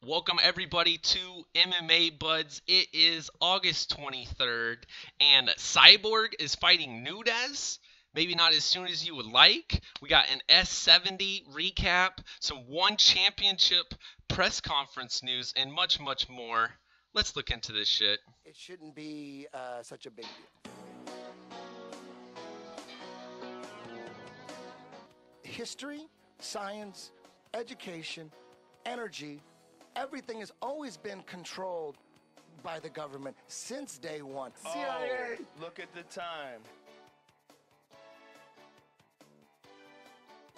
Welcome everybody to MMA Buds. It is August 23rd, and Cyborg is fighting Nunes. Maybe not as soon as you would like. We got an S70 recap, some One Championship press conference news, and much, much more. Let's look into this shit. It shouldn't be such a big deal. History, science, education, energy, everything has always been controlled by the government since day one. CIA! Look at the time.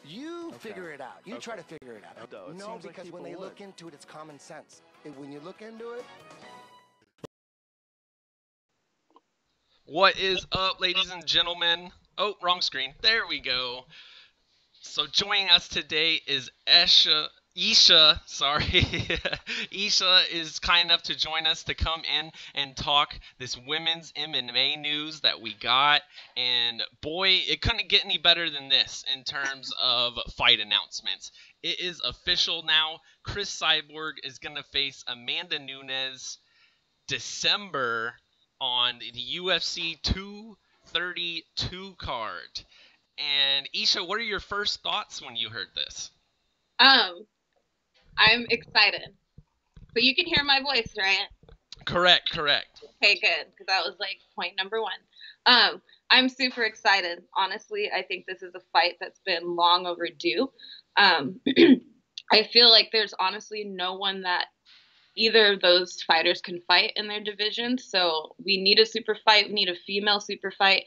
You figure it out. You try to figure it out. No, it No, seems like because when they people look into it, it's common sense. When you look into it, What is up, ladies and gentlemen? Oh, wrong screen. There we go. So joining us today is ESHA, sorry. ESHA is kind enough to join us to come in and talk this women's MMA news that we got. And boy, it couldn't get any better than this in terms of fight announcements. It is official now. Cris Cyborg is going to face Amanda Nunes December on the UFC 232 card. And Isha, what are your first thoughts when you heard this? I'm excited. But you can hear my voice, right? Correct. Okay, good, because that was like point number one. I'm super excited. Honestly, I think this is a fight that's been long overdue. I feel like there's honestly no one that either of those fighters can fight in their division. So we need a super fight. We need a female super fight.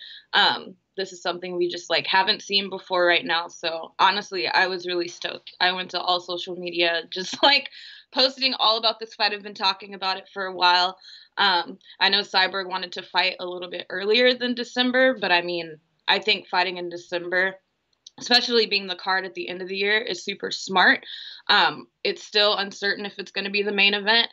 This is something we just haven't seen before right now. So honestly, I was really stoked. I went to all social media, just posting all about this fight. I've been talking about it for a while. I know Cyborg wanted to fight a little bit earlier than December, but I mean, I think fighting in December, especially being the card at the end of the year, is super smart. It's still uncertain if it's going to be the main event.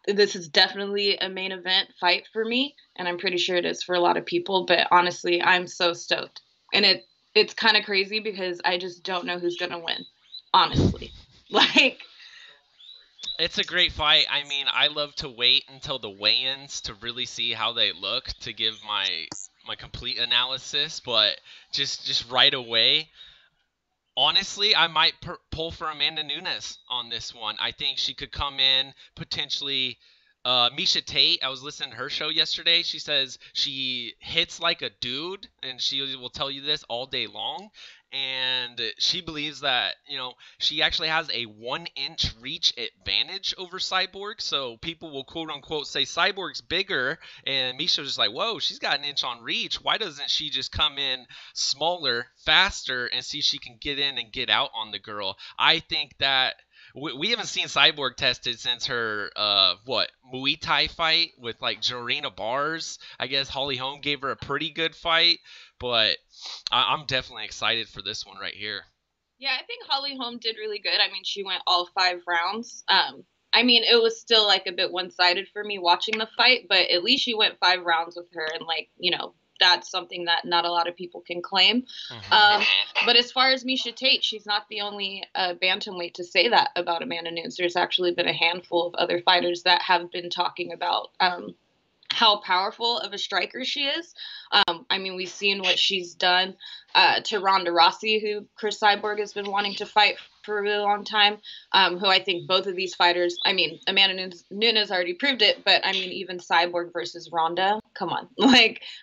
This is definitely a main event fight for me, and I'm pretty sure it is for a lot of people, but honestly, I'm so stoked. And it's kind of crazy because I just don't know who's going to win, honestly. It's a great fight. I mean, I love to wait until the weigh-ins to really see how they look to give my complete analysis, but just right away, honestly, I might pull for Amanda Nunes on this one. I think she could come in potentially. Misha Tate, I was listening to her show yesterday. She says she hits like a dude, and she will tell you this all day long. And she believes that, she actually has a 1-inch reach advantage over Cyborg. So people will quote unquote say Cyborg's bigger, and Misha's just like, whoa, she's got an inch on reach. Why doesn't she just come in smaller, faster, and see if she can get in and get out on the girl? I think that we haven't seen Cyborg tested since her Muay Thai fight with Jorina Bars. I guess Holly Holm gave her a pretty good fight, but I'm definitely excited for this one right here. Yeah, I think Holly Holm did really good. I mean, she went all 5 rounds. I mean, it was still a bit one-sided for me watching the fight, but at least she went 5 rounds with her, and that's something that not a lot of people can claim. But as far as Misha Tate, she's not the only bantamweight to say that about Amanda Nunes. There's actually been a handful of other fighters that have been talking about how powerful of a striker she is. I mean, we've seen what she's done to Ronda Rousey, who Cris Cyborg has been wanting to fight for a really long time, who I think both of these fighters, I mean, Amanda Nunes already proved it, but I mean, even Cyborg versus Ronda, come on,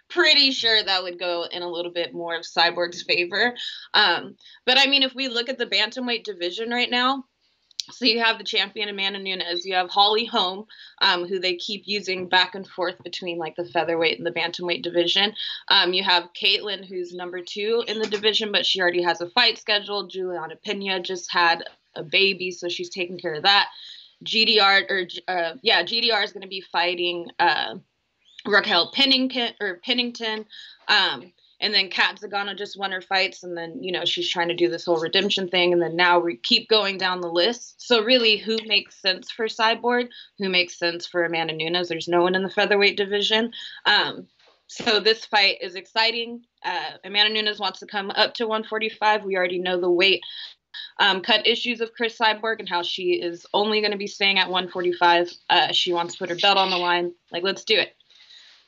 pretty sure that would go in a little bit more of Cyborg's favor. But I mean, if we look at the bantamweight division right now, so you have the champion Amanda Nunes, you have Holly Holm, who they keep using back and forth between the featherweight and the bantamweight division. You have Caitlin, who's number 2 in the division, but she already has a fight scheduled. Juliana Pena just had a baby, so she's taking care of that. GDR is going to be fighting Raquel Pennington. And then Kat Zagano just won her fights, and then, she's trying to do this whole redemption thing, and then now we keep going down the list. So really, who makes sense for Cyborg? Who makes sense for Amanda Nunes? There's no one in the featherweight division. So this fight is exciting. Amanda Nunes wants to come up to 145. We already know the weight cut issues of Chris Cyborg and how she is only going to be staying at 145. She wants to put her belt on the line. Like, let's do it.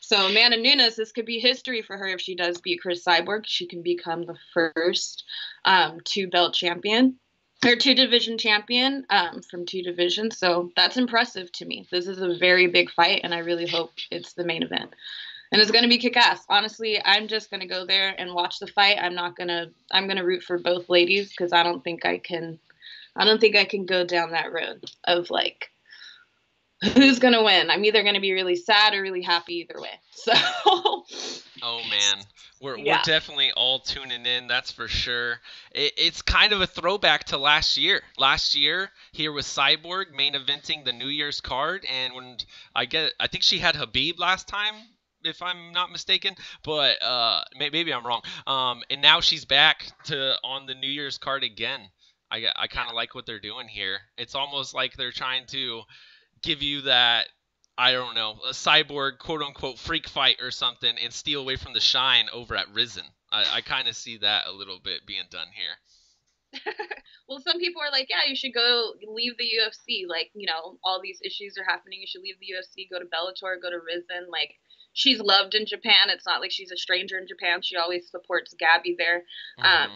So Amanda Nunes, this could be history for her if she does beat Chris Cyborg. She can become the first two-belt champion or two-division champion from two divisions. So that's impressive to me. This is a very big fight, and I really hope it's the main event. And it's going to be kick-ass. Honestly, I'm just going to go there and watch the fight. I'm going to root for both ladies because I don't think I can go down that road of, like, who's going to win. I'm either going to be really sad or really happy either way. So oh man, we're definitely all tuning in, that's for sure. It's kind of a throwback to last year. Last year here was Cyborg main eventing the New Year's card, and when I think she had Habib last time, if I'm not mistaken, but maybe I'm wrong. And now she's back on the New Year's card again. I kind of like what they're doing here. It's almost like they're trying to give you that, I don't know, a Cyborg quote-unquote freak fight or something and steal away from the shine over at Risen. I kind of see that a little bit being done here. Well, some people are like, yeah, you should go leave the UFC. Like, you know, all these issues are happening. You should leave the UFC, go to Bellator, go to Risen. Like, she's loved in Japan. It's not like she's a stranger in Japan. She always supports Gabby there. Mm-hmm.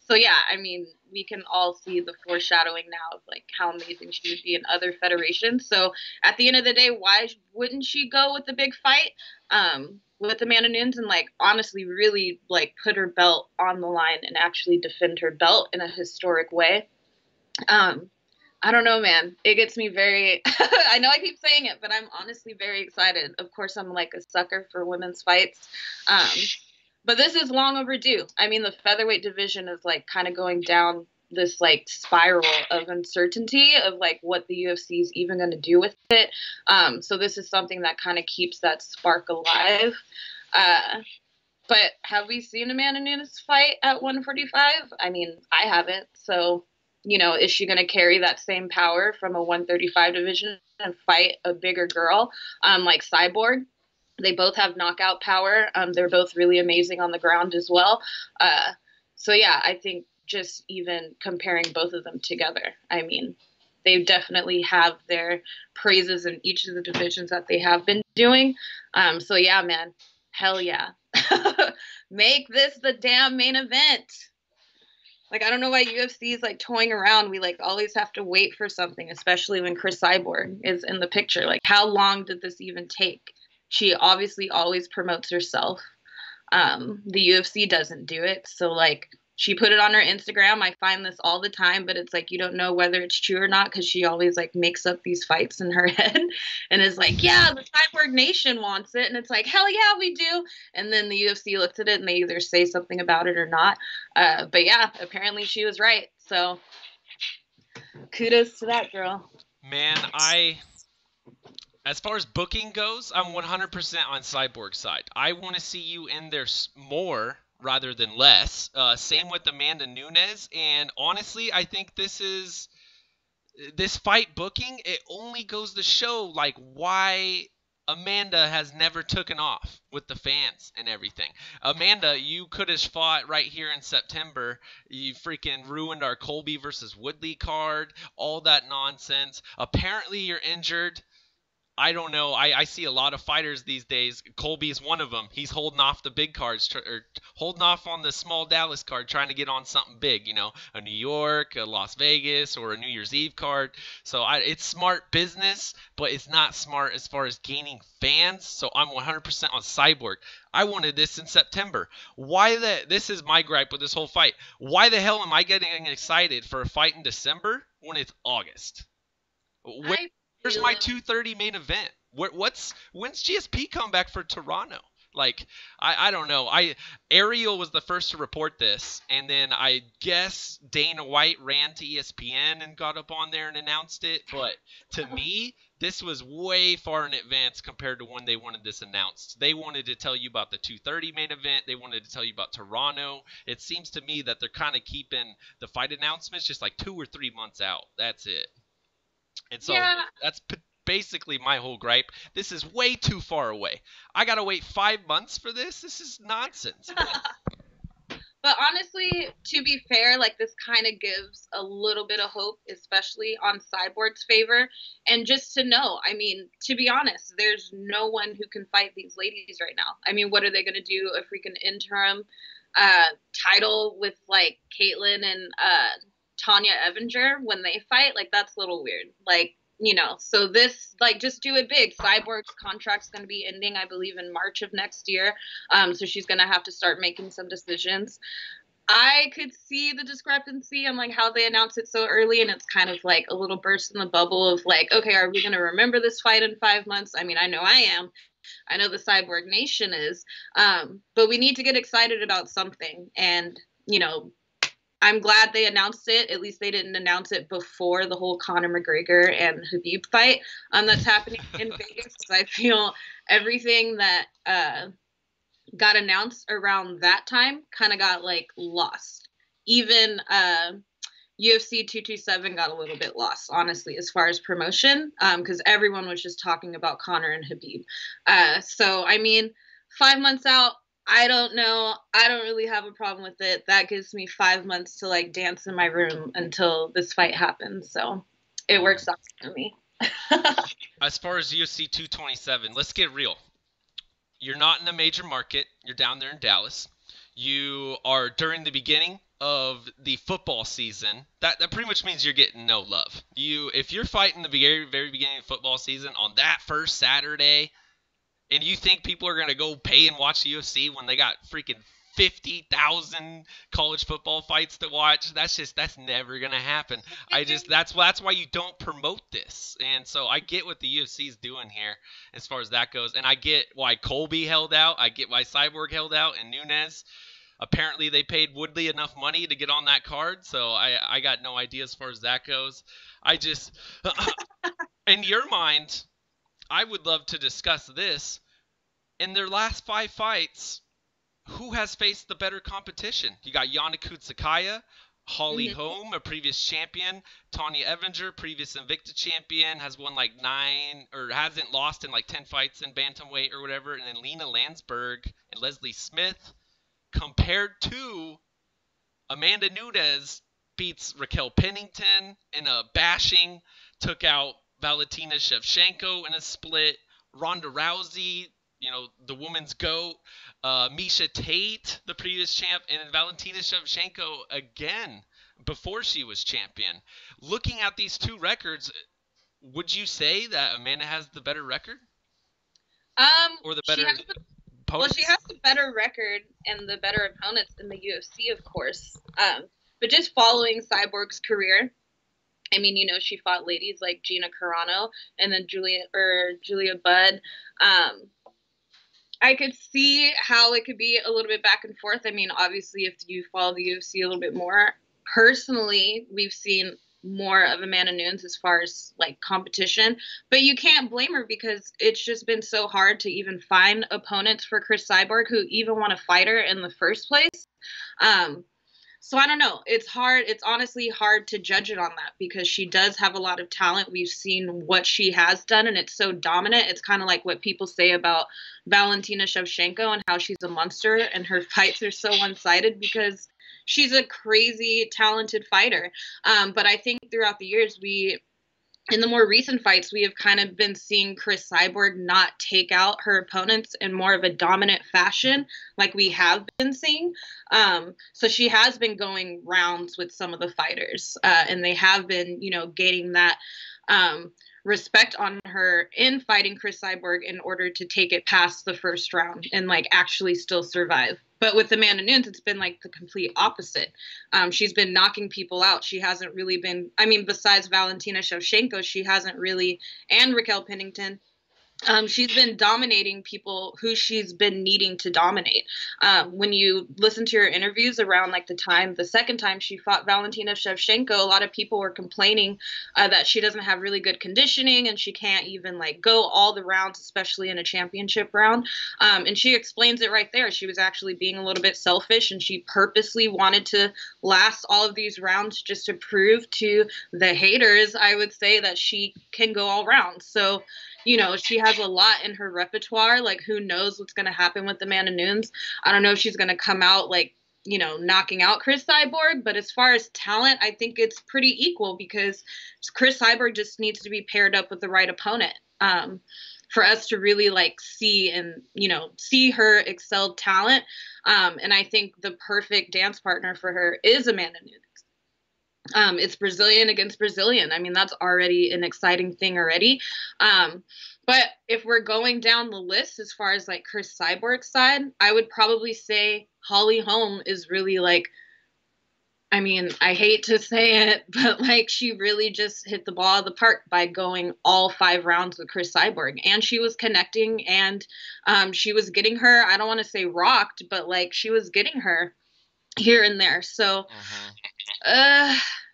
So, yeah, I mean, we can all see the foreshadowing now of, like, how amazing she would be in other federations. So, at the end of the day, why wouldn't she go with the big fight with Amanda Nunes and, like, honestly really, like, put her belt on the line and actually defend her belt in a historic way? I don't know, man. It gets me very – I know I keep saying it, but I'm honestly very excited. Of course, I'm, like, a sucker for women's fights. But this is long overdue. I mean, the featherweight division is, like, kind of going down this, like, spiral of uncertainty of, like, what the UFC is even going to do with it. So this is something that kind of keeps that spark alive. But have we seen Amanda Nunes fight at 145? I mean, I haven't. So, you know, is she going to carry that same power from a 135 division and fight a bigger girl like Cyborg? They both have knockout power. They're both really amazing on the ground as well. So, yeah, I think just even comparing both of them together, I mean, they definitely have their praises in each of the divisions that they have been doing. So, yeah, man, hell yeah. Make this the damn main event. Like, I don't know why UFC is, like, toying around. We, like, always have to wait for something, especially when Chris Cyborg is in the picture. Like, how long did this even take? She obviously always promotes herself. The UFC doesn't do it. So, like, she put it on her Instagram. I find this all the time, but it's like you don't know whether it's true or not because she always, like, makes up these fights in her head and is like, yeah, the Cyborg Nation wants it. And it's like, hell yeah, we do. And then the UFC looks at it and they either say something about it or not. But, yeah, apparently she was right. So, kudos to that girl. Man, as far as booking goes, I'm 100% on Cyborg's side. I want to see you in there more rather than less. Same with Amanda Nunes. And honestly, I think this fight booking, it only goes to show, like, why Amanda has never taken off with the fans and everything. Amanda, you could have fought right here in September. You freaking ruined our Colby versus Woodley card, all that nonsense. Apparently you're injured. I don't know. I see a lot of fighters these days. Colby's one of them. He's holding off the big cards, or holding off on the small Dallas card, trying to get on something big, you know, a New York, a Las Vegas, or a New Year's Eve card. So it's smart business, but it's not smart as far as gaining fans. So I'm 100% on Cyborg. I wanted this in September. This is my gripe with this whole fight. Why the hell am I getting excited for a fight in December when it's August? Where's my 2:30 main event? When's GSP come back for Toronto? Like, I don't know. Ariel was the first to report this, and then I guess Dana White ran to ESPN and got up on there and announced it. But to me, this was way far in advance compared to when they wanted this announced. They wanted to tell you about the 2:30 main event. They wanted to tell you about Toronto. It seems to me that they're kind of keeping the fight announcements just like 2 or 3 months out. That's it. And so that's basically my whole gripe. This is way too far away. I got to wait 5 months for this? This is nonsense. But honestly, to be fair, like this kind of gives a little bit of hope, especially on Cyborg's favor. And just to know, I mean, to be honest, there's no one who can fight these ladies right now. I mean, what are they going to do? A freaking interim title with like Caitlyn and Tanya Evinger when they fight? Like, that's a little weird. Like, you know, so this, like, just do it big. Cyborg's contract's going to be ending, I believe, in March of next year. So she's going to have to start making some decisions. I could see the discrepancy on like how they announce it so early, and it's kind of like a little burst in the bubble of like, okay, are we going to remember this fight in 5 months? I mean, I know I am. I know the Cyborg Nation is. But we need to get excited about something. And, you know, I'm glad they announced it. At least they didn't announce it before the whole Conor McGregor and Khabib fight that's happening in Vegas. Because I feel everything that got announced around that time kind of got like lost. Even UFC 227 got a little bit lost, honestly, as far as promotion, because everyone was just talking about Conor and Khabib. So, I mean, 5 months out, I don't know. I don't really have a problem with it. That gives me 5 months to like dance in my room until this fight happens. So it works out for me. As far as UFC 227, let's get real. You're not in a major market. You're down there in Dallas. You are during the beginning of the football season. That pretty much means you're getting no love. If you're fighting the very, very beginning of football season on that first Saturday, and you think people are going to go pay and watch the UFC when they got freaking 50,000 college football fights to watch, that's never going to happen. That's why you don't promote this. And so I get what the UFC is doing here as far as that goes. And I get why Colby held out. I get why Cyborg held out and Nunes. Apparently they paid Woodley enough money to get on that card. So I got no idea as far as that goes. I just, in your mind, I would love to discuss this. In their last 5 fights, who has faced the better competition? You got Yana Kutsakaya, Holly Holm, a previous champion, Tanya Evinger, previous Invicta champion, has won like 9 or hasn't lost in like 10 fights in bantamweight or whatever, and then Lena Landsberg and Leslie Smith, compared to Amanda Nunes beats Raquel Pennington in a bashing, took out Valentina Shevchenko in a split, Ronda Rousey, you know, the woman's GOAT, Misha Tate, the previous champ, and Valentina Shevchenko again before she was champion. Looking at these 2 records, would you say that Amanda has the better record? Or the better opponents? Well, she has the better record and the better opponents in the UFC, of course. But just following Cyborg's career, I mean, you know, she fought ladies like Gina Carano and then Julia Budd. I could see how it could be a little bit back and forth. I mean, obviously, if you follow the UFC a little bit more, personally, we've seen more of Amanda Nunes as far as like competition, but you can't blame her because it's just been so hard to even find opponents for Cris Cyborg who even want to fight her in the first place. So I don't know. It's hard. It's honestly hard to judge it on that because she does have a lot of talent. We've seen what she has done, and it's so dominant. It's kind of like what people say about Valentina Shevchenko and how she's a monster, and her fights are so one-sided because she's a crazy, talented fighter. But I think throughout the years, in the more recent fights, we have kind of been seeing Cris Cyborg not take out her opponents in more of a dominant fashion like we have been seeing. So she has been going rounds with some of the fighters, and they have been, you know, gaining that respect on her in fighting Cris Cyborg in order to take it past the first round and like actually still survive. But with Amanda Nunes, it's been like the complete opposite. She's been knocking people out. She hasn't really been, I mean, besides Valentina Shevchenko, she hasn't really, and Raquel Pennington, she's been dominating people who she's been needing to dominate. When you listen to her interviews around like the second time she fought Valentina Shevchenko, a lot of people were complaining that she doesn't have really good conditioning and she can't even like go all the rounds, especially in a championship round. And she explains it right there. She was actually being a little bit selfish and she purposely wanted to last all of these rounds just to prove to the haters, I would say, that she can go all rounds. So, you know, she has a lot in her repertoire. Like, who knows what's going to happen with Amanda Nunes? I don't know if she's going to come out, like, you know, knocking out Chris Cyborg. But as far as talent, I think it's pretty equal because Chris Cyborg just needs to be paired up with the right opponent for us to really like see and, you know, see her excelled talent. And I think the perfect dance partner for her is Amanda Nunes. It's Brazilian against Brazilian. I mean, that's already an exciting thing already. But if we're going down the list as far as like Chris Cyborg's side, I would probably say Holly Holm is really like, I mean, I hate to say it, but like she really just hit the ball out of the park by going all 5 rounds with Chris Cyborg. And she was connecting and she was getting her, I don't want to say rocked, but like she was getting her here and there. So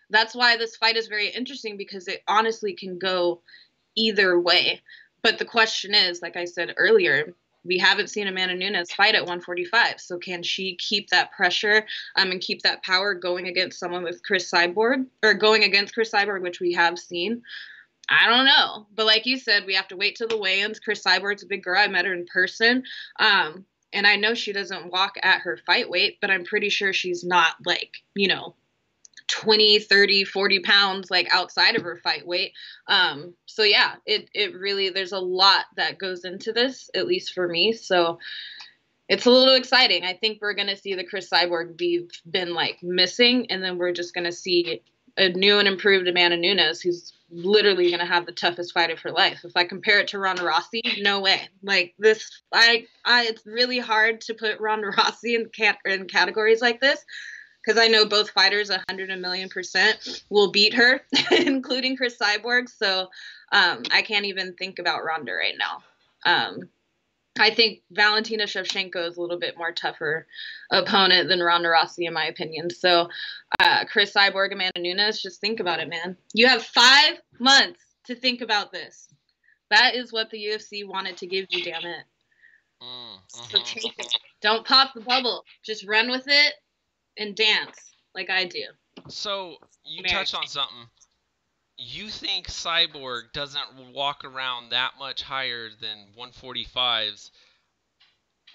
that's why this fight is very interesting because it honestly can go either way. But the question is, like I said earlier, we haven't seen Amanda Nunes fight at 145. So can she keep that pressure and keep that power going against someone with Chris Cyborg or going against Chris Cyborg, which we have seen? I don't know. But like you said, we have to wait till the weigh-ins. Chris Cyborg's a big girl. I met her in person. And I know she doesn't walk at her fight weight, but I'm pretty sure she's not like, you know, 20, 30, 40 pounds like outside of her fight weight. So yeah, it really, there's a lot that goes into this, at least for me. So it's a little exciting. I think we're going to see the Chris Cyborg we've been like missing. And then we're just going to see a new and improved Amanda Nunes, who's literally going to have the toughest fight of her life. If I compare it to Ronda Rousey, no way. Like this, it's really hard to put Ronda Rousey in categories like this. Because I know both fighters 100,000,000% will beat her, including Chris Cyborg. So I can't even think about Ronda right now. I think Valentina Shevchenko is a little bit more tougher opponent than Ronda Rousey, in my opinion. So Chris Cyborg, Amanda Nunes, just think about it, man. You have 5 months to think about this. That is what the UFC wanted to give you, damn it. So take it. Don't pop the bubble. Just run with it. And dance like I do. So you touched on something. You think Cyborg doesn't walk around that much higher than 145s?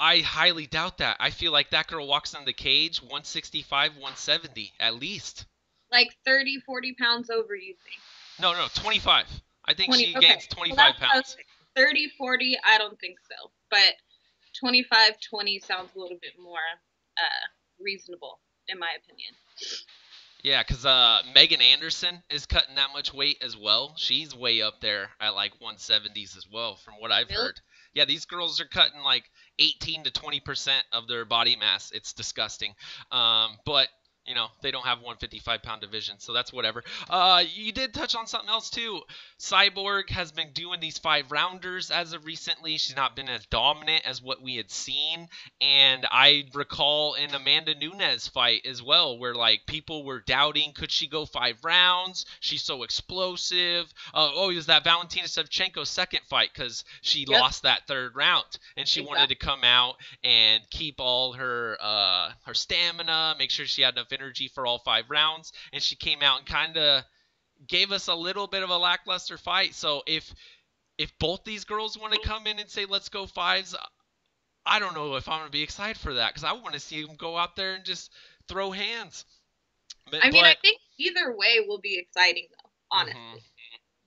I highly doubt that. I feel like that girl walks in the cage 165, 170 at least. Like 30, 40 pounds over, you think? No, 25. I think 20, she gains 25 pounds. 30, 40, I don't think so. But 25, 20 sounds a little bit more reasonable, in my opinion. Yeah, because Megan Anderson is cutting that much weight as well. She's way up there at like 170s as well, from what I've heard. Yeah, these girls are cutting like 18 to 20% of their body mass. It's disgusting. But you know, they don't have 155-pound division, so that's whatever. You did touch on something else, too. Cyborg has been doing these 5-rounders as of recently. She's not been as dominant as what we had seen. And I recall an Amanda Nunes fight as well, where, like, people were doubting, could she go 5 rounds? She's so explosive. It was that Valentina Shevchenko second fight, because she lost that 3rd round. And she wanted to come out and keep all her stamina, make sure she had enough energy for all 5 rounds, and she came out and kind of gave us a little bit of a lackluster fight. So if both these girls want to come in and say let's go 5s, I don't know if I'm going to be excited for that, because I want to see them go out there and just throw hands. I think either way will be exciting, though, honestly.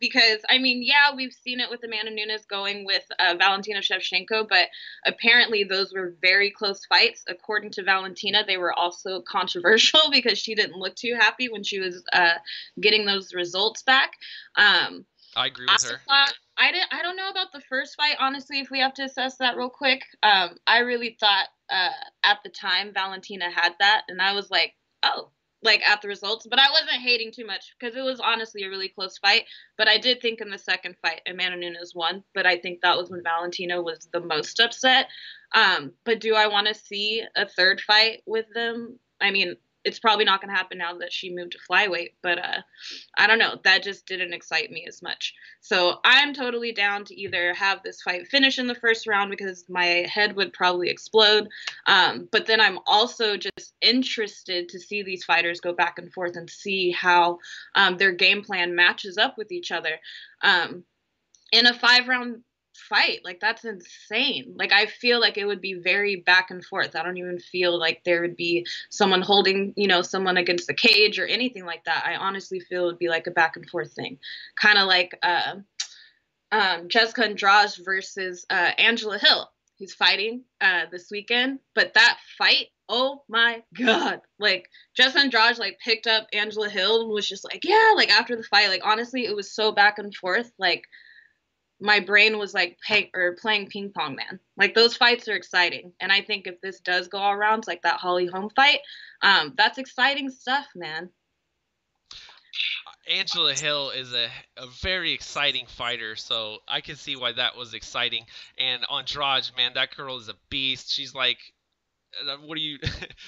Because, I mean, yeah, we've seen it with Amanda Nunes going with Valentina Shevchenko, but apparently those were very close fights. According to Valentina, they were also controversial because she didn't look too happy when she was getting those results back. I agree with her. I don't know about the first fight, honestly, if we have to assess that real quick. I really thought at the time Valentina had that, and I was like, oh. Like at the results, but I wasn't hating too much because it was honestly a really close fight. But I did think in the second fight, Amanda Nunes won, but I think that was when Valentina was the most upset. But do I want to see a 3rd fight with them? I mean, it's probably not going to happen now that she moved to flyweight, but I don't know. That just didn't excite me as much. So I'm totally down to either have this fight finish in the 1st round because my head would probably explode. But then I'm also just interested to see these fighters go back and forth and see how their game plan matches up with each other. In a 5-round fight. Like, that's insane. Like, I feel like it would be very back and forth. I don't even feel like there would be someone holding, you know, someone against the cage or anything like that. I honestly feel it would be like a back and forth thing. Kind of like Jessica Andrade versus Angela Hill, who's fighting this weekend. But that fight, oh my God. Like, Jessica Andrade, like, picked up Angela Hill and was just like, yeah, like, after the fight, like, honestly, it was so back and forth. Like, my brain was like playing ping pong, man. Like, those fights are exciting. And I think if this does go all rounds, like that Holly Holm fight, that's exciting stuff, man. Angela Hill is a very exciting fighter, so I can see why that was exciting. And Andrade, man, that girl is a beast. She's like, what do you?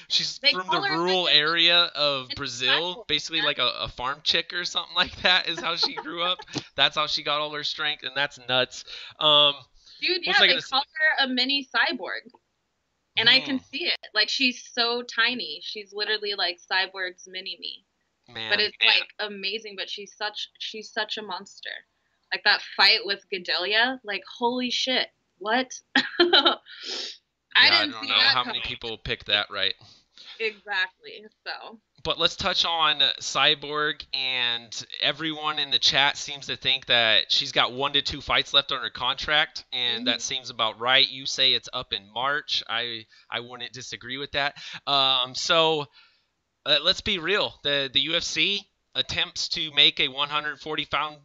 She's They from call the her rural like area of it's Brazil, cyborg, basically man. like a farm chick or something like that. Is how she grew up. That's how she got all her strength, and that's nuts. Dude, What's yeah, I they gonna say? call her a mini cyborg. And I Hmm, can see it. Like, she's so tiny. She's literally like Cyborg's mini me. But man. it's like amazing, but she's such a monster. Like that fight with Gedalia, like holy shit. What? I Yeah, I didn't don't see know that how many coming. people picked that right. Exactly. So, But let's touch on Cyborg, and everyone in the chat seems to think that she's got 1 to 2 fights left on her contract, and that mhm. seems about right. You say it's up in March. I wouldn't disagree with that. So let's be real. The UFC attempts to make a 145-pound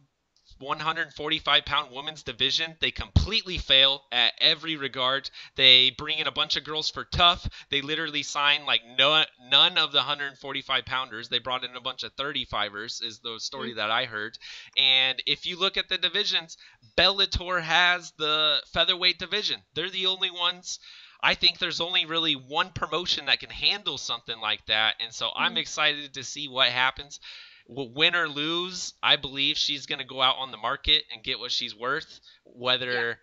women's division. They completely fail at every regard. They bring in a bunch of girls for tough. They literally sign like none of the 145-pounders. They brought in a bunch of 35ers, is the story that I heard. And if you look at the divisions, Bellator has the featherweight division. They're the only ones. I think there's only really one promotion that can handle something like that, and so I'm excited to see what happens. Win or lose, I believe she's going to go out on the market and get what she's worth. Yeah. Whether,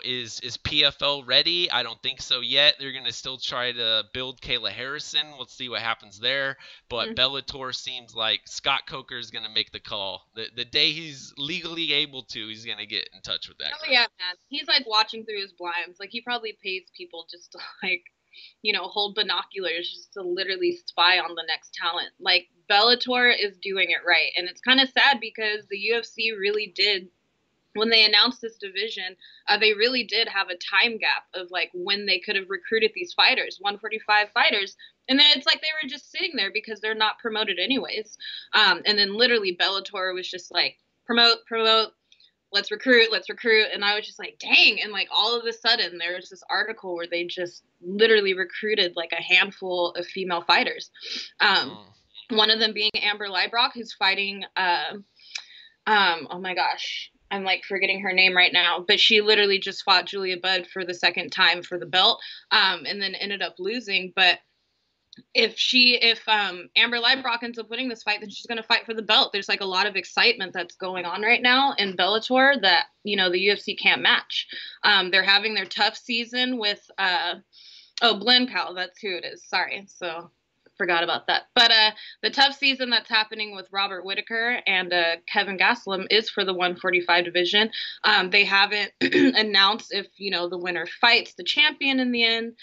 is PFL ready? I don't think so yet. They're going to still try to build Kayla Harrison. Let's see what happens there. But Mhm. Bellator seems like Scott Coker is going to make the call. The day he's legally able to, he's going to get in touch with that Oh girl. yeah, man. He's like watching through his blinds. Like, he probably pays people just to like, you know, hold binoculars just to literally spy on the next talent. Like, Bellator is doing it right. And it's kind of sad because the UFC really did, when they announced this division, they really did have a time gap of like when they could have recruited these fighters, 145 fighters. And then it's like they were just sitting there because they're not promoted anyways. And then literally Bellator was just like, promote, promote, let's recruit. And I was just like, dang. And like all of a sudden there was this article where they just literally recruited like a handful of female fighters. Um, Mm. One of them being Amber Leibrock, who's fighting, oh my gosh, I'm like forgetting her name right now, but she literally just fought Julia Budd for the second time for the belt, and then ended up losing. But if Amber Leibrock ends up winning this fight, then she's going to fight for the belt. There's like a lot of excitement that's going on right now in Bellator that, you know, the UFC can't match. They're having their tough season with Blencow, that's who it is. Sorry, so forgot about that. But the tough season that's happening with Robert Whitaker and Kevin Gastelum is for the 145 division. They haven't announced if, you know, the winner fights the champion in the end.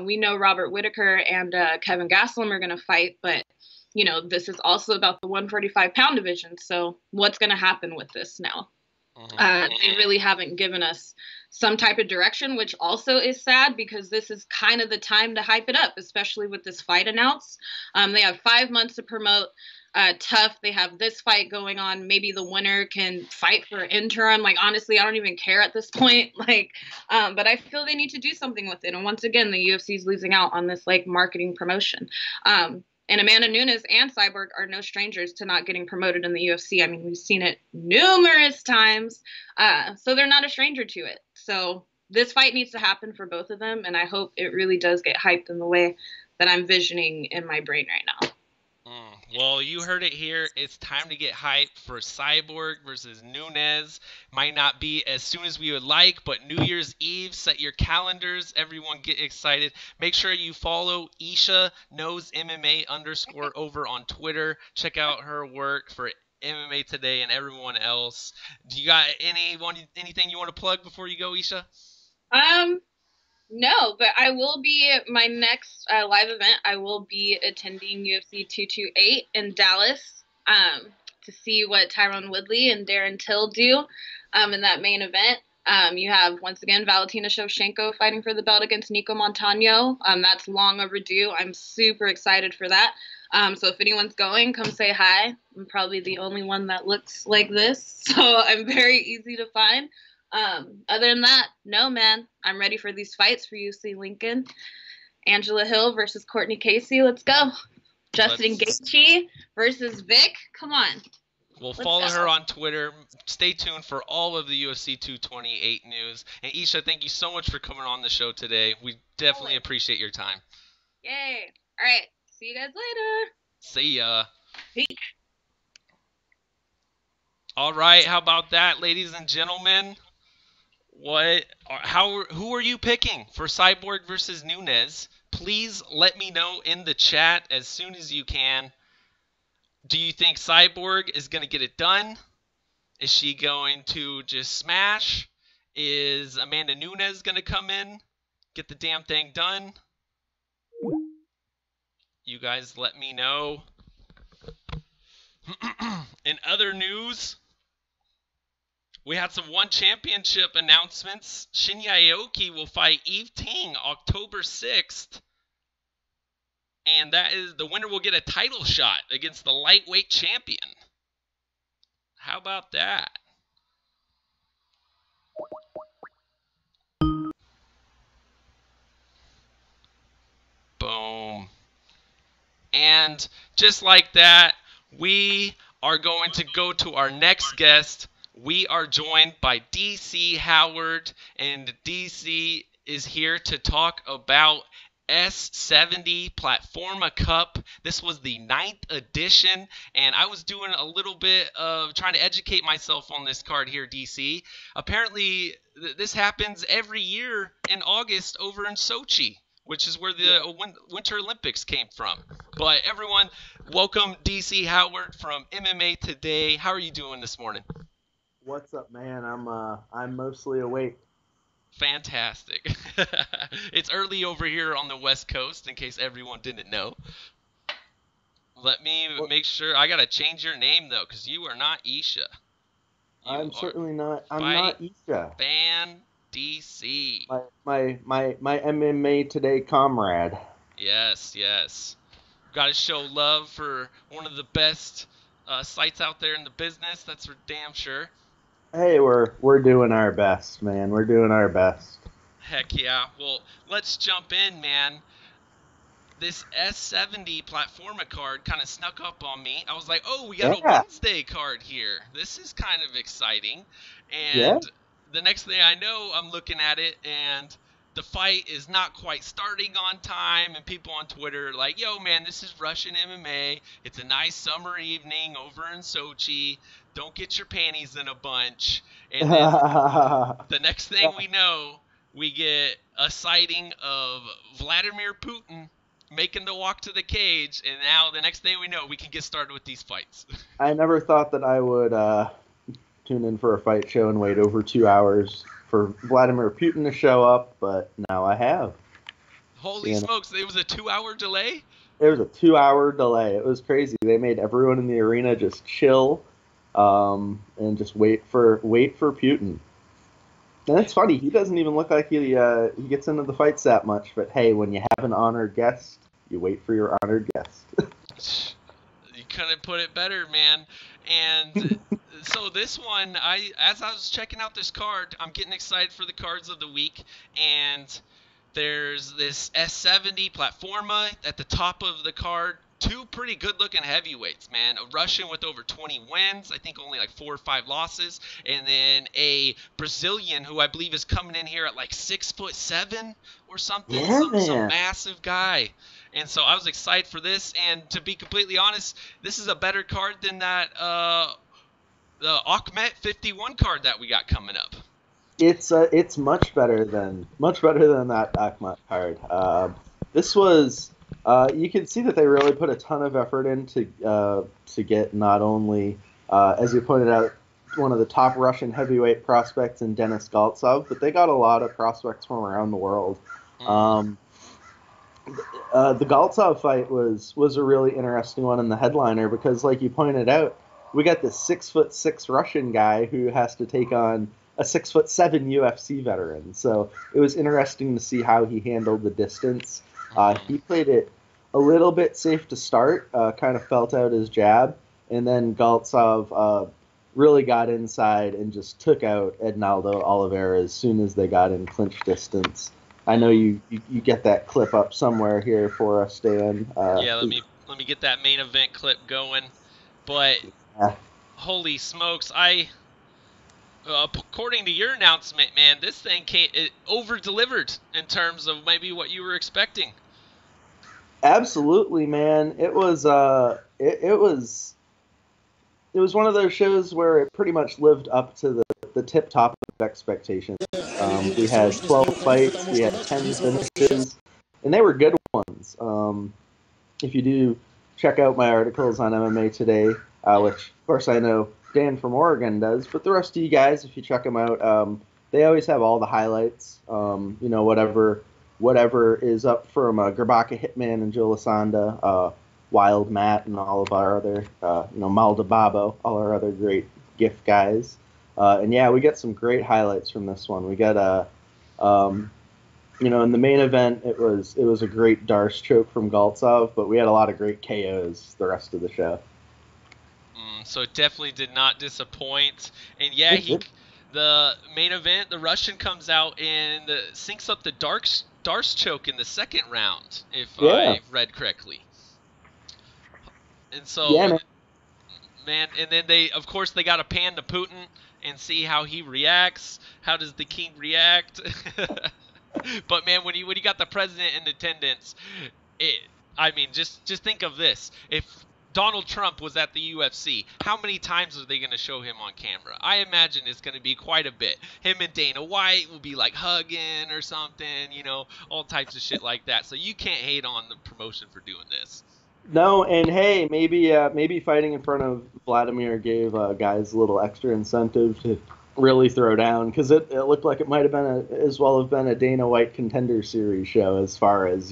We know Robert Whitaker and Kevin Gastelum are going to fight, but you know, this is also about the 145-pound division. So what's going to happen with this now? They really haven't given us some type of direction, which also is sad because this is kind of the time to hype it up, especially with this fight announced. They have 5 months to promote Tough. They have this fight going on. Maybe the winner can fight for interim. Like, honestly, I don't even care at this point. Like, but I feel they need to do something with it. And once again, the UFC is losing out on this like marketing promotion. And Amanda Nunes and Cyborg are no strangers to not getting promoted in the UFC. I mean, we've seen it numerous times. So they're not a stranger to it. So this fight needs to happen for both of them. And I hope it really does get hyped in the way that I'm visioning in my brain right now. Well, you heard it here. It's time to get hyped for Cyborg versus Nunes. Might not be as soon as we would like, but New Year's Eve, set your calendars. Everyone get excited. Make sure you follow ESHA knows MMA _ over on Twitter. Check out her work for MMA Today and everyone else. Do you got anything you want to plug before you go, Isha? No, but I will be my next live event. I will be attending UFC 228 in Dallas to see what Tyron Woodley and Darren Till do in that main event. You have, once again, Valentina Shevchenko fighting for the belt against Nico Montano. That's long overdue. I'm super excited for that. So if anyone's going, come say hi. I'm probably the only one that looks like this, so I'm very easy to find. Other than that, no, man. I'm ready for these fights for UC Lincoln. Angela Hill versus Courtney Casey. Let's go. Justin Gaethje versus Vic. Come on. We'll follow her on Twitter. Stay tuned for all of the UFC 228 news. And Isha, thank you so much for coming on the show today. We definitely appreciate your time. Yay. All right. See you guys later. See ya. Peace. All right. How about that, ladies and gentlemen? Who are you picking for Cyborg versus Nunes? Please let me know in the chat as soon as you can. Do you think Cyborg is going to get it done? Is she going to just smash? Is Amanda Nunes going to come in, get the damn thing done? You guys let me know. In other news, we had some One Championship announcements. Shinya Aoki will fight Eve Ting October 6th. And that is, the winner will get a title shot against the lightweight champion. How about that? Boom. And just like that, we are going to go to our next guest. We are joined by DC Howard, and DC is here to talk about S70Platforma Cup. This was the 9th edition, and I was doing a little bit of trying to educate myself on this card here, DC. Apparently, this happens every year in August over in Sochi, which is where the Winter Olympics came from. But everyone, welcome DC Howard from MMA Today. How are you doing this morning? What's up, man? I'm mostly awake. Fantastic. It's early over here on the West Coast, in case everyone didn't know. Let me make sure. I gotta change your name though, because you are not Isha. I'm certainly not. I'm not Isha. Fan DC. My MMA Today comrade. Yes, yes. Got to show love for one of the best sites out there in the business. That's for damn sure. Hey, we're doing our best, man. We're doing our best. Heck yeah. Well, let's jump in, man. This S70Platforma card kind of snuck up on me. I was like, oh, we got a Wednesday card here. This is kind of exciting. And the next thing I know, I'm looking at it, and the fight is not quite starting on time, and people on Twitter are like, yo, man, this is Russian MMA. It's a nice summer evening over in Sochi. Don't get your panties in a bunch. And then the next thing we know, we get a sighting of Vladimir Putin making the walk to the cage, and now the next thing we know, we can get started with these fights. I never thought that I would tune in for a fight show and wait over 2 hours for Vladimir Putin to show up, but now I have. Holy smokes, it was a 2-hour delay? It was a 2-hour delay. It was crazy. They made everyone in the arena just chill and just wait for Putin. And it's funny, he doesn't even look like he gets into the fights that much, but hey, when you have an honored guest, you wait for your honored guest. You couldn't put it better, man. And so this one, as I was checking out this card, I'm getting excited for the cards of the week, and there's this S70Platforma at the top of the card. Two pretty good-looking heavyweights, man. A Russian with over 20 wins, I think only like 4 or 5 losses, and then a Brazilian who I believe is coming in here at like 6'7" or something, some massive guy. And so I was excited for this, and to be completely honest, this is a better card than that the Akhmet 51 card that we got coming up. It's much better than that Akhmet card. This was. You can see that they really put a ton of effort in to get not only as you pointed out, one of the top Russian heavyweight prospects in Denis Galtsov, but they got a lot of prospects from around the world. The Galtsov fight was a really interesting one in the headliner because, like you pointed out, we got this 6'6" Russian guy who has to take on a 6'7" UFC veteran. So it was interesting to see how he handled the distance. He played it a little bit safe to start, kind of felt out his jab, and then Galtsov really got inside and just took out Ednaldo Oliveira as soon as they got in clinch distance. I know you get that clip up somewhere here for us, Dan. Yeah, let me get that main event clip going. But holy smokes, according to your announcement, man, this thing over-delivered in terms of maybe what you were expecting. Absolutely, man. It was it was one of those shows where it pretty much lived up to the tip top of expectations. We had 12 fights, we had 10 finishes, and they were good ones. If you do check out my articles on MMA Today, which of course I know Dan from Oregon does, but the rest of you guys, if you check them out, they always have all the highlights. Whatever is up from Gerbaka Hitman and Joe Lasanda, Wild Matt, and all of our other, Maldababo, all our other great GIF guys. And yeah, we got some great highlights from this one. We got in the main event, it was a great Darce choke from Galtsov, but we had a lot of great KOs the rest of the show. So it definitely did not disappoint. And yeah, the main event, the Russian comes out and syncs up the Darce choke in the second round, if I read correctly. And so, man, and then they got to pan to Putin and see how he reacts. How does the king react? But man, when you got the president in attendance, just think of this: if Donald Trump was at the UFC, how many times are they going to show him on camera? I imagine it's going to be quite a bit. Him and Dana White will be like hugging or something, all types of shit like that. So you can't hate on the promotion for doing this. No, and hey, maybe fighting in front of Vladimir gave guys a little extra incentive to really throw down, because it looked like it might have been as well have been a Dana White Contender Series show as far as,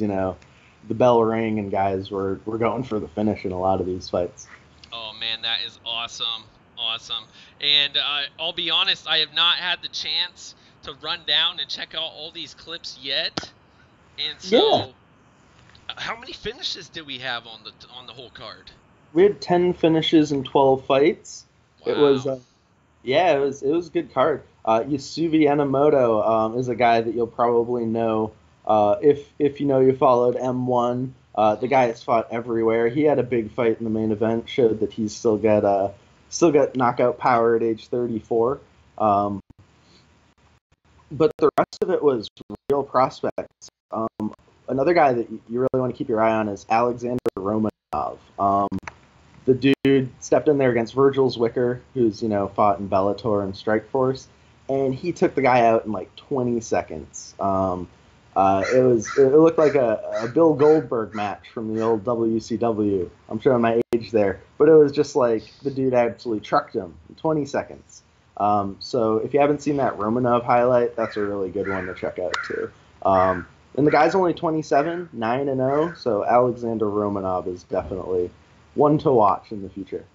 the bell rang and guys were going for the finish in a lot of these fights. Oh man, that is awesome. And I'll be honest, I have not had the chance to run down and check out all these clips yet. And so, how many finishes did we have on the whole card? We had 10 finishes and 12 fights. Wow. It was it was a good card. Yasuvi Enomoto is a guy that you'll probably know if you followed M1. The guy has fought everywhere. He had a big fight in the main event, showed that he's still got knockout power at age 34. But the rest of it was real prospects. Another guy that you really want to keep your eye on is Alexander Romanov. The dude stepped in there against Virgil Zwicker, who's fought in Bellator and Strikeforce, and he took the guy out in like 20 seconds. It looked like a Bill Goldberg match from the old WCW. I'm showing my age there, but it was just like the dude absolutely trucked him in 20 seconds. So if you haven't seen that Romanov highlight, that's a really good one to check out too. And the guy's only 27, 9-0, so Alexander Romanov is definitely one to watch in the future.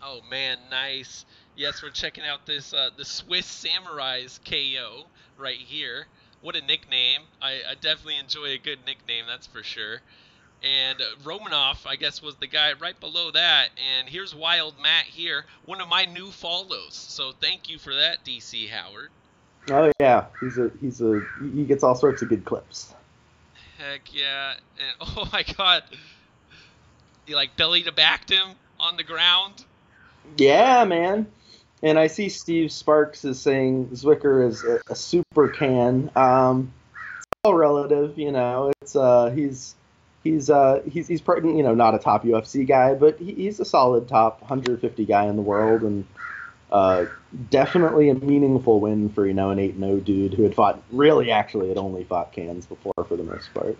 Oh man, nice. Yes, we're checking out this the Swiss Samurai's KO right here. What a nickname. I definitely enjoy a good nickname, that's for sure. And Romanov, I guess, was the guy right below that. And here's Wild Matt here, one of my new follows. So thank you for that, DC Howard. Oh yeah, he gets all sorts of good clips. Heck yeah. And oh my god. He belly to backed him on the ground. Yeah, man. And I see Steve Sparks is saying Zwicker is a super can. It's all relative, It's he's probably not a top UFC guy, but he's a solid top 150 guy in the world, and definitely a meaningful win for an 8-0 dude who had only fought cans before for the most part.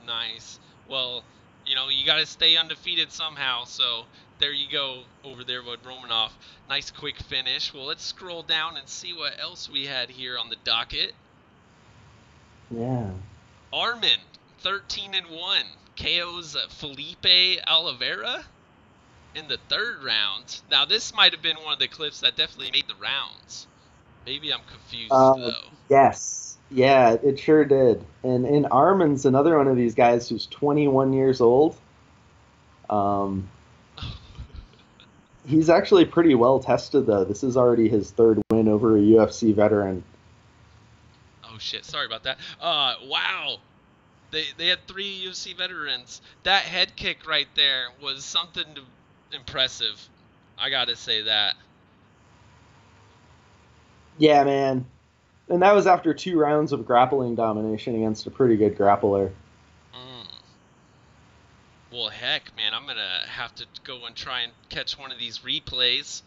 Nice. Well, you got to stay undefeated somehow, so there you go over there with Romanov. Nice quick finish. Well, let's scroll down and see what else we had here on the docket. Yeah. Armin, 13-1, KO's Felipe Oliveira in the 3rd round. Now, this might have been one of the clips that definitely made the rounds. Maybe I'm confused, though. Yes. Yeah, it sure did. And Armin's another one of these guys who's 21 years old. He's actually pretty well tested, though. This is already his 3rd win over a UFC veteran. Oh, shit. Sorry about that. Wow. They had 3 UFC veterans. That head kick right there was something impressive. I gotta say that. Yeah, man. And that was after 2 rounds of grappling domination against a pretty good grappler. Well, heck, man, I'm gonna have to go and try and catch one of these replays.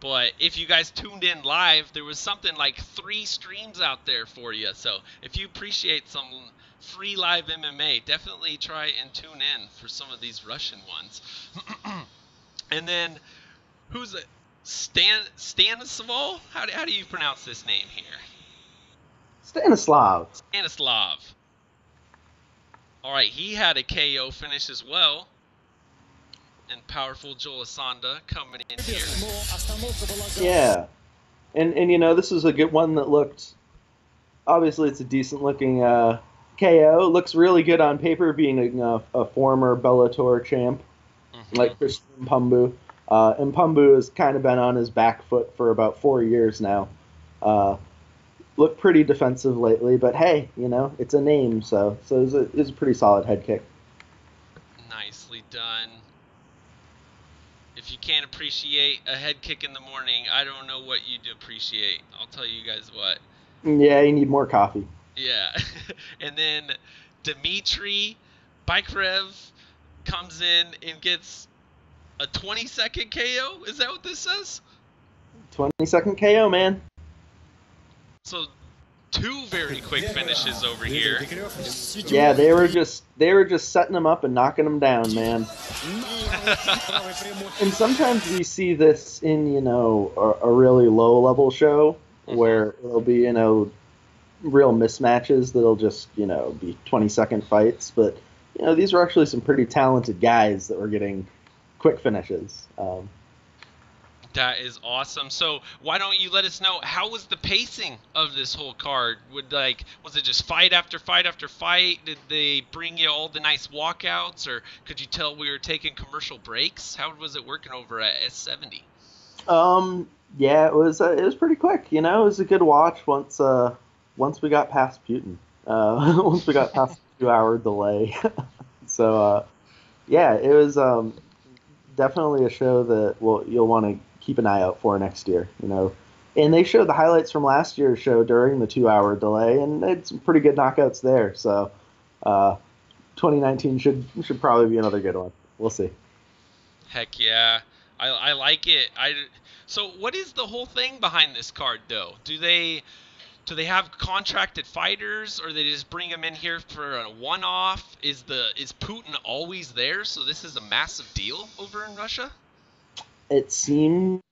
But if you guys tuned in live, there was something like 3 streams out there for you. So if you appreciate some free live MMA, definitely try and tune in for some of these Russian ones. And then, who's it? Stanislav? How do you pronounce this name here? Stanislav. All right, he had a KO finish as well. And powerful Joel Asanda coming in here. Yeah. And you know, this is a good one that looked... Obviously, it's a decent-looking KO. Looks really good on paper, being a former Bellator champ, like Christian Pumbu. And Pumbu has kind of been on his back foot for about 4 years now. Looked pretty defensive lately, but hey, you know, it's a name, so it was a pretty solid head kick. Nicely done. If you can't appreciate a head kick in the morning, I don't know what you'd appreciate. I'll tell you guys what. Yeah, you need more coffee. Yeah. And then Dmitry Bykrev comes in and gets a 20-second KO? Is that what this says? 20-second KO, man. So 2 very quick finishes over here. Yeah, they were just setting them up and knocking them down, man. And sometimes we see this in, you know, a really low-level show where it'll be, you know, real mismatches that'll just, you know, be 20-second fights. But, you know, these were actually some pretty talented guys that were getting quick finishes. That is awesome. So why don't you let us know, how was the pacing of this whole card? Was it just fight after fight after fight? Did they bring you all the nice walkouts, or could you tell we were taking commercial breaks? How was it working over at S70? Yeah, it was pretty quick. You know, it was a good watch once we got past Putin. Once we got past the 2-hour delay. So yeah, it was definitely a show that you'll want to keep an eye out for next year, you know. And they showed the highlights from last year's show during the 2-hour delay, and they had some pretty good knockouts there. So 2019 should probably be another good one. We'll see. Heck yeah. I like it. So what is the whole thing behind this card, though? Do they have contracted fighters, or they just bring them in here for a one-off? Is Putin always there, so this is a massive deal over in Russia? It seems,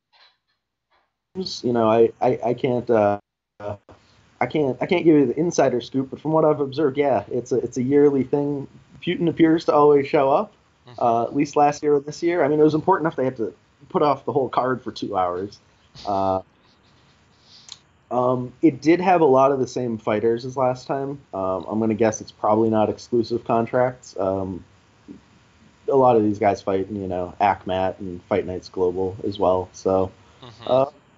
you know, I can't give you the insider scoop, but from what I've observed, yeah, it's a yearly thing. Putin appears to always show up, at least last year or this year. I mean, it was important enough they had to put off the whole card for 2 hours. It did have a lot of the same fighters as last time. I'm going to guess it's probably not exclusive contracts. A lot of these guys fight in, you know, ACMAT and Fight Nights Global as well. So,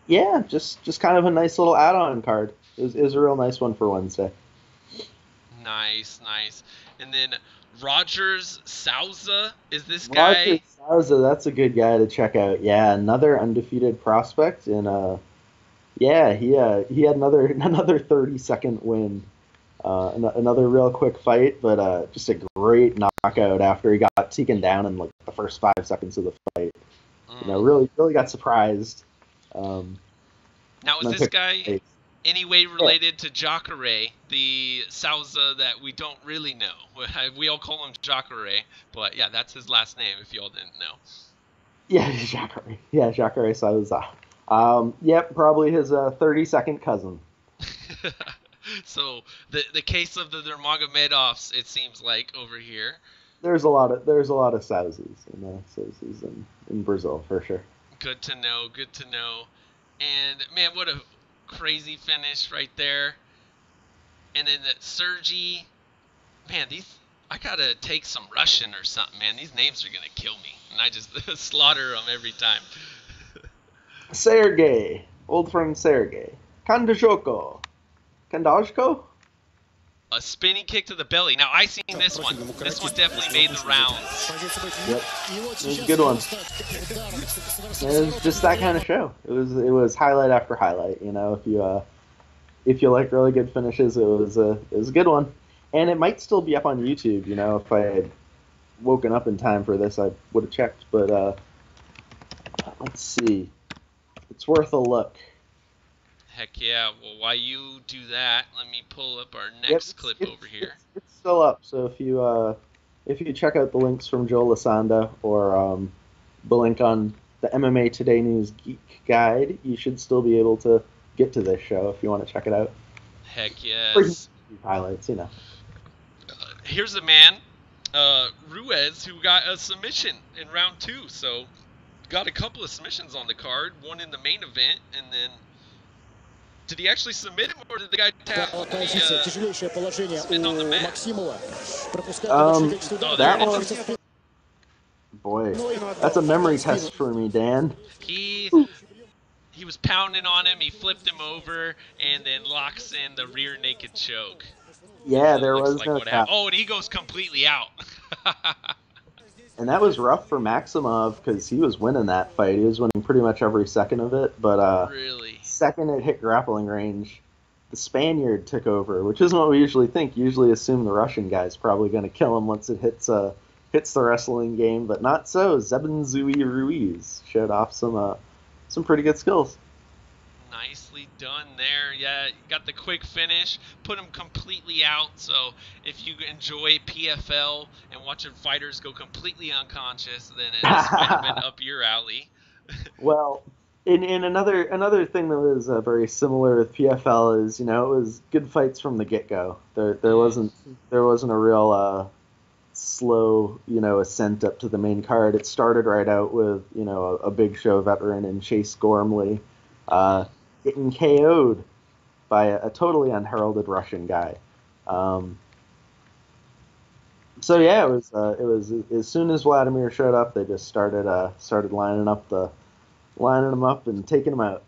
yeah, just kind of a nice little add-on card. It was a real nice one for Wednesday. Nice. And then Rogers Souza, is this guy? Rogers Souza, that's a good guy to check out. Yeah, another undefeated prospect, and yeah, he had another 30-second win. Another real quick fight, but just a great knockout after he got taken down in like the first 5 seconds of the fight. You know, really got surprised. Now, is this guy any way related to Jacare, the Souza that we don't really know? We all call him Jacare, but yeah, that's his last name if y'all didn't know. Yeah, Jacare. Yeah, Jacare Souza. Yep, probably his 32nd cousin. So the case of the Nurmagomedovs, it seems like over here. There's a lot of Souzes in Brazil for sure. Good to know. Good to know. And man, what a crazy finish right there. And then that Sergi, man, I gotta take some Russian or something, man. These names are gonna kill me, and I just slaughter them every time. Sergey, old friend Sergey. Kandajoko. Kandajko? A spinning kick to the belly. Now I seen this one. This one definitely made the rounds. Yep, it was a good one. It was just that kind of show. It was highlight after highlight. You know, if you like really good finishes, it was a good one. And it might still be up on YouTube. You know, if I had woken up in time for this, I would have checked. But let's see. It's worth a look. Heck yeah. Well, while you do that, let me pull up our next clip over here. It's still up. So if you check out the links from Joe Lasanda or the link on the MMA Today News Geek Guide, you should still be able to get to this show if you want to check it out. Heck yes. Highlights, you know. Here's a man, Ruiz, who got a submission in round 2. So got a couple of submissions on the card, one in the main event, and then did he actually submit him, or did the guy tap spin on the mat? That one, boy, that's a memory test for me, Dan. He was pounding on him, he flipped him over, and then locks in the rear naked choke. Yeah, there was like no tap. Oh, and he goes completely out. And that was rough for Maximov because he was winning that fight. He was winning pretty much every second of it. But really? Second it hit grappling range, the Spaniard took over, which isn't what we usually think. Usually assume the Russian guy's probably going to kill him once it hits the wrestling game, but not so. Zebinzui Ruiz showed off some pretty good skills. Nicely done there. Yeah, you got the quick finish, put him completely out. So if you enjoy PFL and watching fighters go completely unconscious, then this might have been up your alley. Well, in another thing that was very similar with PFL is, you know, it was good fights from the get-go. There wasn't a real slow, you know, ascent up to the main card. It started right out with, you know, a big show veteran in Chase Gormley getting KO'd by a totally unheralded Russian guy. So yeah, it was as soon as Vladimir showed up, they just started lining him up and taking him out.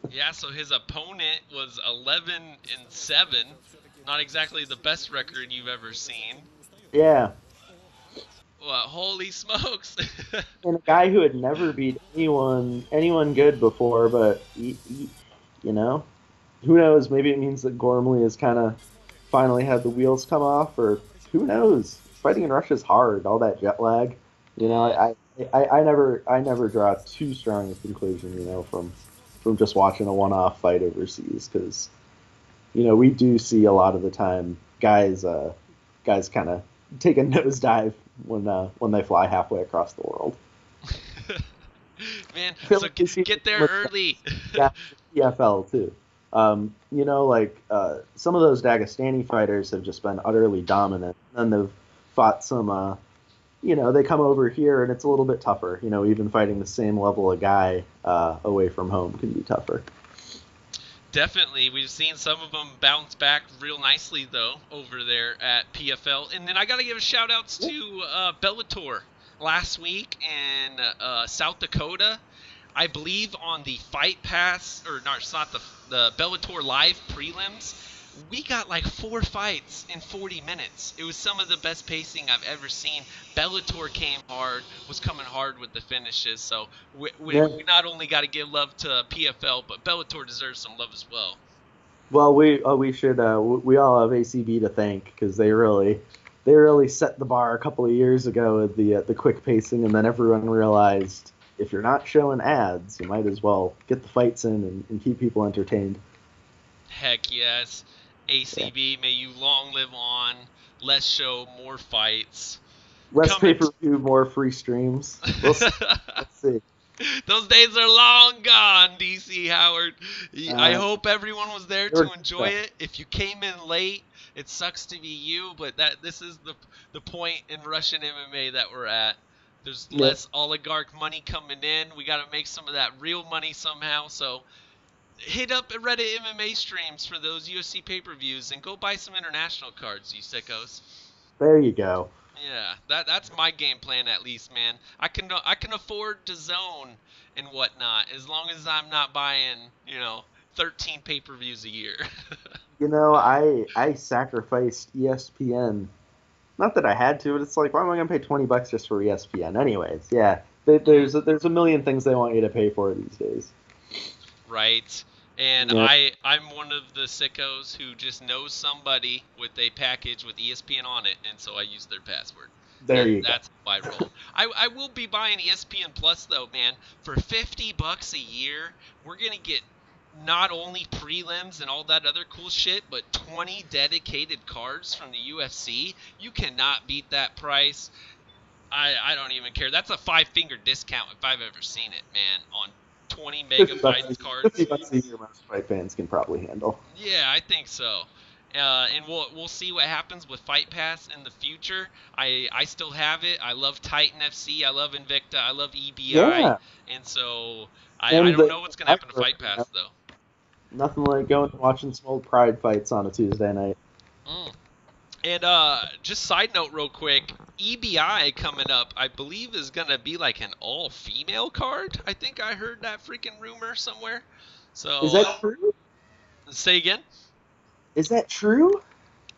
Yeah, so his opponent was 11-7, not exactly the best record you've ever seen. Yeah. Well, holy smokes! And a guy who had never beat anyone good before, but he, you know, who knows? Maybe it means that Gormley has kind of finally had the wheels come off, or who knows? Fighting in Russia is hard. All that jet lag, you know. I never draw too strong a conclusion, you know, from just watching a one-off fight overseas, because, you know, we do see a lot of the time guys kind of take a nosedive when they fly halfway across the world. Man, so get there early. Yeah, PFL too. You know, like some of those Dagestani fighters have just been utterly dominant, and they've fought some. You know, they come over here and it's a little bit tougher. You know, even fighting the same level of guy away from home can be tougher. Definitely. We've seen some of them bounce back real nicely, though, over there at PFL. And then I got to give a shout-outs to Bellator last week in South Dakota. I believe on the Fight Pass, or no, it's not the Bellator Live prelims, we got like 4 fights in 40 minutes. It was some of the best pacing I've ever seen. Bellator came hard, was coming hard with the finishes. So we not only got to give love to PFL, but Bellator deserves some love as well. Well, we should we all have ACB to thank, because they really set the bar a couple of years ago with the quick pacing, and then everyone realized if you're not showing ads, you might as well get the fights in and keep people entertained. Heck yes. ACB, may you long live on. Less show, more fights. Less pay-per-view, more free streams. We'll see. Let's see. Those days are long gone, DC Howard. I hope everyone was there to enjoy it. If you came in late, it sucks to be you, but this is the point in Russian MMA that we're at. There's less oligarch money coming in. We got to make some of that real money somehow. So hit up Reddit MMA streams for those UFC pay-per-views and go buy some international cards, you sickos. There you go. Yeah, that's my game plan at least, man. I can afford to zone and whatnot as long as I'm not buying 13 pay-per-views a year. I sacrificed ESPN. Not that I had to, but it's like, why am I going to pay $20 just for ESPN? Anyways, yeah, there's a million things they want you to pay for these days. Right. And yeah. I'm one of the sickos who just knows somebody with a package with ESPN on it, and so I use their password. There you go. That's how I roll. I will be buying ESPN Plus, though, man. For $50 a year, we're going to get not only prelims and all that other cool shit, but 20 dedicated cards from the UFC. You cannot beat that price. I don't even care. That's a 5-finger discount if I've ever seen it, man, on 20 megabytes cards. $50 a year most fight fans can probably handle. Yeah, I think so. And we'll see what happens with Fight Pass in the future. I still have it. I love Titan FC. I love Invicta. I love EBI. Yeah. And so I don't know what's going to happen to Fight Pass, though. Nothing like going and watching some old Pride fights on a Tuesday night. And just side note real quick, EBI coming up, I believe, is going to be like an all-female card. I think I heard that freaking rumor somewhere. So is that true? Say again? Is that true?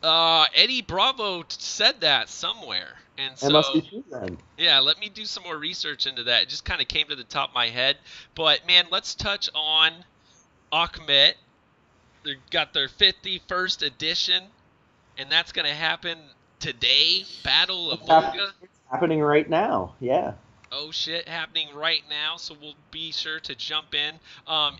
Eddie Bravo said that somewhere. And so, it must be true then. Yeah, let me do some more research into that. It just kind of came to the top of my head. But, man, let's touch on Akhmet. They got their 51st edition. And that's going to happen today, Battle of Volga. It's happening right now, yeah. Oh, shit, happening right now, so we'll be sure to jump in.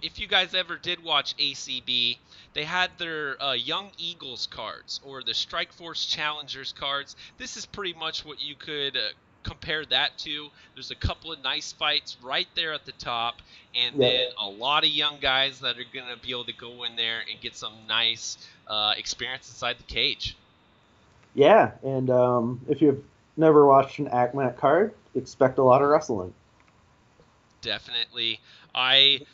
If you guys ever did watch ACB, they had their Young Eagles cards, or the Strikeforce Challengers cards. This is pretty much what you could compare that to. There's a couple of nice fights right there at the top, and then a lot of young guys that are going to be able to go in there and get some nice experience inside the cage. Yeah, and if you've never watched an Akhmet card, expect a lot of wrestling. Definitely. What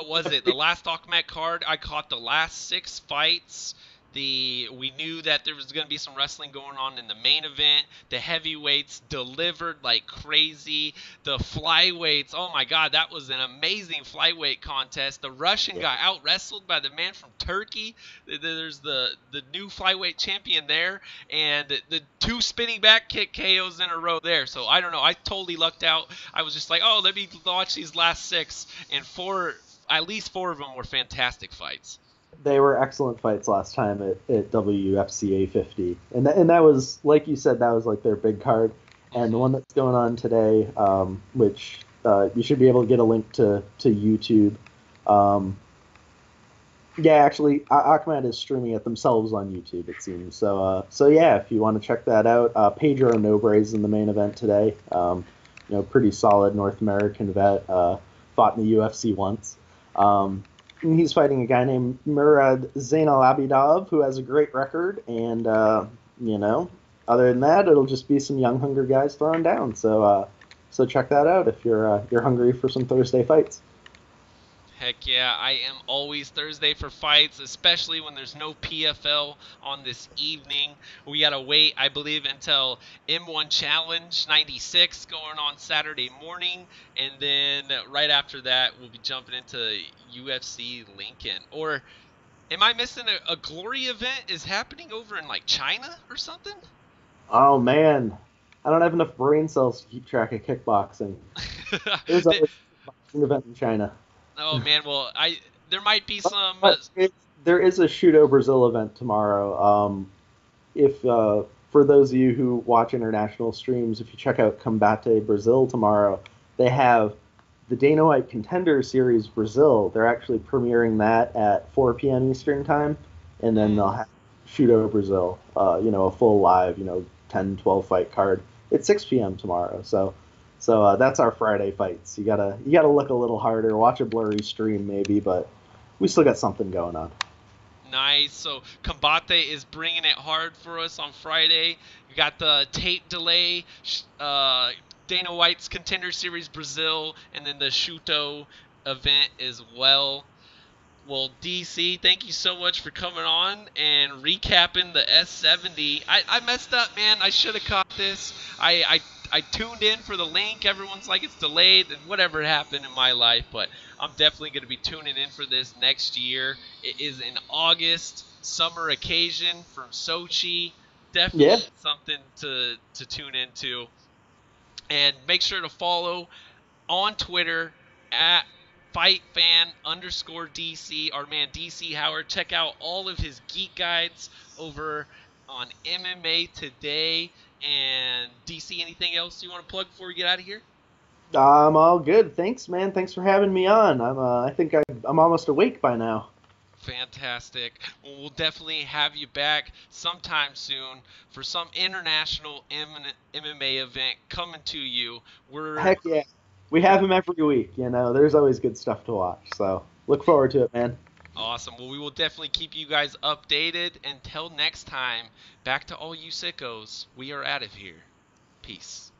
was it? The last Akhmet card, I caught the last 6 fights. We knew that there was going to be some wrestling going on in the main event. The heavyweights delivered like crazy. The flyweights, oh my God, that was an amazing flyweight contest. The Russian got out-wrestled by the man from Turkey. There's the new flyweight champion there. And the 2 spinning back kick KOs in a row there. So I don't know. I totally lucked out. I was just like, oh, let me watch these last 6. And at least 4 of them were fantastic fights. They were excellent fights last time at WFCA 50. And that was, like you said, that was like their big card. And the one that's going on today, which you should be able to get a link to YouTube. Actually, Akhmet is streaming it themselves on YouTube, it seems. So yeah, if you want to check that out, Pedro Nobre is in the main event today. Pretty solid North American vet, fought in the UFC once. He's fighting a guy named Murad Zainalabidov, who has a great record, and other than that, it'll just be some young, hungry guys throwing down. So check that out if you're hungry for some Thursday fights. Heck yeah, I am always Thursday for fights, especially when there's no PFL on this evening. We gotta wait, I believe, until M1 Challenge 96 going on Saturday morning, and then right after that, we'll be jumping into UFC Lincoln. Or am I missing a Glory event is happening over in like China or something? Oh man, I don't have enough brain cells to keep track of kickboxing. There's a kickboxing event in China. Oh man, well, there might be some. There is a Shudo Brazil event tomorrow. If for those of you who watch international streams, if you check out Combate Brazil tomorrow, they have the Dana White Contender Series Brazil. They're actually premiering that at 4 p.m. Eastern time, and then they'll have Shudo Brazil. A full live, 10, 12 fight card. It's 6 p.m. tomorrow, so So that's our Friday fights. You gotta look a little harder, watch a blurry stream maybe, but we still got something going on. Nice. So Combate is bringing it hard for us on Friday. We got the tape delay, Dana White's Contender Series Brazil, and then the Shuto event as well. Well, DC, thank you so much for coming on and recapping the S70. I messed up, man. I should have caught this. I tuned in for the link. Everyone's like it's delayed and whatever happened in my life, but I'm definitely going to be tuning in for this next year. It is an August summer occasion from Sochi. Yeah. Definitely something to tune into. And make sure to follow on Twitter at FightFan_DC, our man DC Howard. Check out all of his geek guides over on MMA Today. And DC, anything else you want to plug before we get out of here? I'm all good. Thanks, man. Thanks for having me on. I think I'm almost awake by now. Fantastic. Well, we'll definitely have you back sometime soon for some international MMA event coming to you. Heck yeah. We have him every week, There's always good stuff to watch. So look forward to it, man. Awesome. Well, we will definitely keep you guys updated. Until next time, back to all you sickos. We are out of here. Peace.